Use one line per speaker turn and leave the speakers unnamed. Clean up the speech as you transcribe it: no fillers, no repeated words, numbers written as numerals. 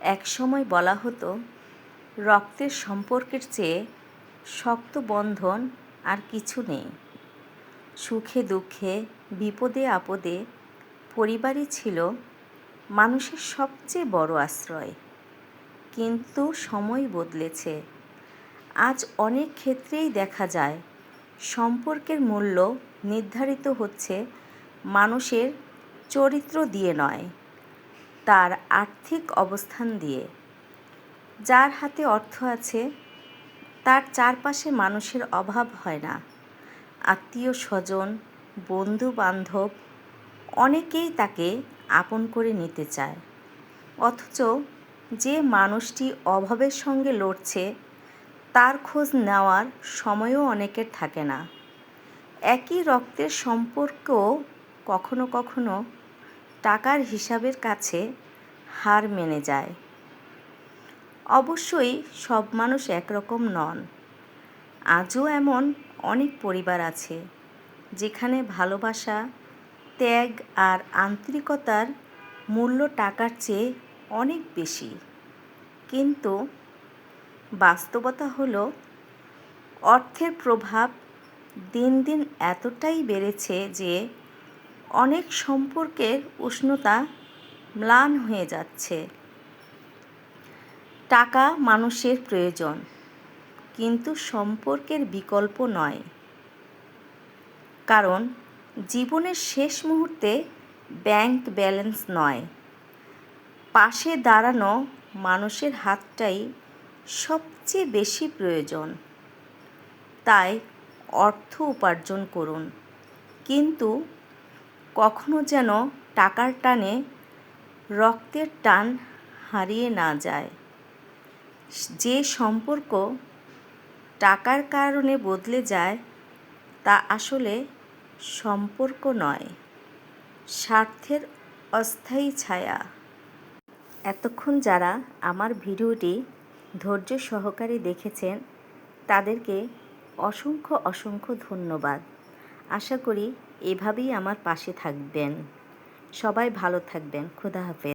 একসময় বলা হতো, রক্তের সম্পর্কের চেয়ে শক্ত বন্ধন আর কিছু নেই। সুখে দুঃখে, বিপদে আপদে পরিবারই ছিল মানুষের সবচেয়ে বড় আশ্রয়। কিন্তু সময় বদলেছে। আজ অনেক ক্ষেত্রেই দেখা যায় সম্পর্কের মূল্য নির্ধারিত হচ্ছে মানুষের চরিত্র দিয়ে নয়, তার আর্থিক অবস্থান দিয়ে। যার হাতে অর্থ আছে তার চারপাশে মানুষের অভাব হয় না। আত্মীয় স্বজন, বন্ধু বান্ধব অনেকেই তাকে আপন করে নিতে চায়। অথচ যে মানুষটি অভাবের সঙ্গে লড়ছে তার খোঁজ নেওয়ার সময়ও অনেকের থাকে না। একই রক্তের সম্পর্কও কখনো কখনো টাকার হিসাবের কাছে হার মেনে যায়। অবশ্যই সব মানুষ একরকম নন। আজও এমন অনেক পরিবার আছে যেখানে ভালোবাসা, ত্যাগ আর আন্তরিকতার মূল্য টাকার চেয়ে অনেক বেশি। কিন্তু বাস্তবতা হলো, অর্থের প্রভাব দিন দিন এতটাই বেড়েছে যে অনেক সম্পর্কের উষ্ণতা ম্লান হয়ে যাচ্ছে। টাকা মানুষের প্রয়োজন, কিন্তু সম্পর্কের বিকল্প নয়। কারণ জীবনের শেষ মুহূর্তে ব্যাংক ব্যালেন্স নয়, পাশে দাঁড়ানো মানুষের হাতটাই সবচেয়ে বেশি প্রয়োজন। তাই অর্থ উপার্জন করুন, কিন্তু কখনো যেন টাকার টানে রক্তের টান হারিয়ে না যায়। যে সম্পর্ক টাকার কারণে বদলে যায় তা আসলে সম্পর্ক নয়, স্বার্থের অস্থায়ী ছায়া। এতক্ষণ যারা আমার ভিডিওটি ধৈর্য সহকারে দেখেছেন তাদেরকে অসংখ্য অসংখ্য ধন্যবাদ। আশা করি এভাবেই আমার পাশে থাকবেন। সবাই ভালো থাকবেন। খোদা হাফেজ।